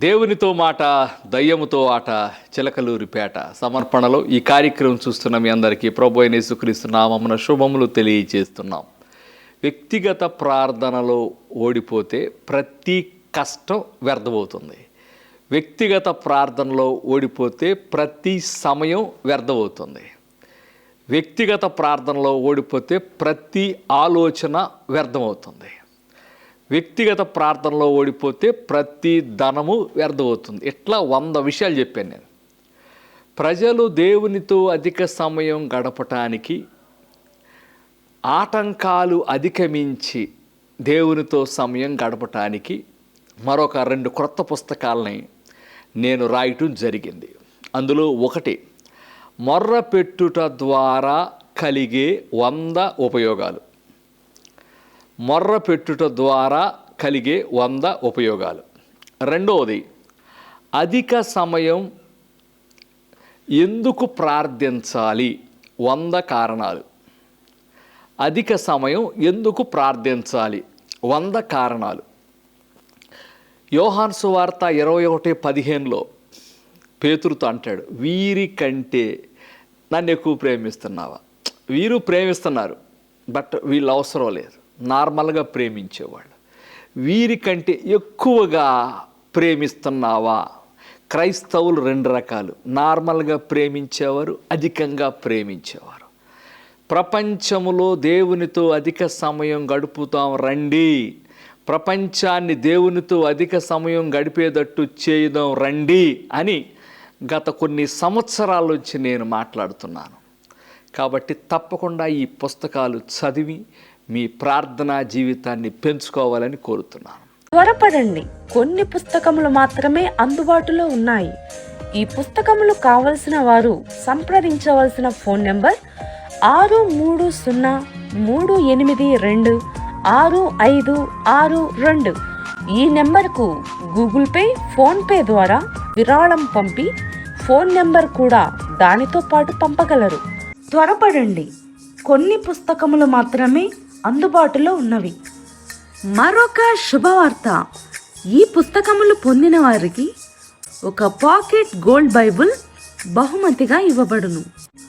దేవునితో మాట దయ్యముతో ఆట చిలకలూరిపేట సమర్పణలో ఈ కార్యక్రమం చూస్తున్న మీ అందరికీ ప్రభు అయిన యేసుక్రీస్తు నామమున శుభములు తెలియజేస్తున్నాం. వ్యక్తిగత ప్రార్థనలో ఓడిపోతే ప్రతి కష్టం వ్యర్థమవుతుంది. వ్యక్తిగత ప్రార్థనలో ఓడిపోతే ప్రతి సమయం వ్యర్థమవుతుంది. వ్యక్తిగత ప్రార్థనలో ఓడిపోతే ప్రతి ఆలోచన వ్యర్థమవుతుంది. వ్యక్తిగత ప్రార్థనలో ఓడిపోతే ప్రతి ధనము వ్యర్థమవుతుంది. ఇట్లా 100 విషయాలు చెప్పాను నేను. ప్రజలు దేవునితో అధిక సమయం గడపటానికి ఆటంకాలు అధిగమించి దేవునితో సమయం గడపటానికి మరొక 2 క్రొత్త పుస్తకాలని నేను రాయటం జరిగింది. అందులో ఒకటి మొర్ర పెట్టుట ద్వారా కలిగే 100 ఉపయోగాలు. మొర్ర పెట్టుట ద్వారా కలిగే 100 ఉపయోగాలు. రెండవది అధిక సమయం ఎందుకు ప్రార్థించాలి 100 కారణాలు. అధిక సమయం ఎందుకు ప్రార్థించాలి 100 కారణాలు. యోహాను సువార్త 21:15లో పేతురుతో అంటాడు, వీరి కంటే నన్ను ఎక్కువ ప్రేమిస్తున్నావా? వీరు ప్రేమిస్తున్నారు, బట్ వీళ్ళు అవసరం లేదు. నార్మల్గా ప్రేమించేవాళ్ళు. వీరికంటే ఎక్కువగా ప్రేమిస్తున్నావా? క్రైస్తవులు 2 రకాలు. నార్మల్గా ప్రేమించేవారు, అధికంగా ప్రేమించేవారు. ప్రపంచములో దేవునితో అధిక సమయం గడుపుతాం రండి, ప్రపంచాన్ని దేవునితో అధిక సమయం గడిపేటట్టు చేయుదాం రండి అని గత కొన్ని సంవత్సరాల నుంచి నేను మాట్లాడుతున్నాను. కాబట్టి తప్పకుండా ఈ పుస్తకాలు చదివి మీ ప్రార్థనా జీవితాన్ని పెంచుకోవాలని కోరుతున్నాను. త్వరపడండి, కొన్ని పుస్తకములు మాత్రమే అందుబాటులో ఉన్నాయి. ఈ పుస్తకములు కావలసిన వారు సంప్రదించవలసిన ఫోన్ నెంబర్ 6338265562. ఈ నెంబర్కు గూగుల్ పే, ఫోన్ పే ద్వారా విరాళం పంపి ఫోన్ నెంబర్ కూడా దానితో పాటు పంపగలరు. త్వరపడండి, కొన్ని పుస్తకములు మాత్రమే అందుబాటులో ఉన్నవి. మరొక శుభవార్త, ఈ పుస్తకములు పొందిన వారికి ఒక పాకెట్ గోల్డ్ బైబుల్ బహుమతిగా ఇవ్వబడును.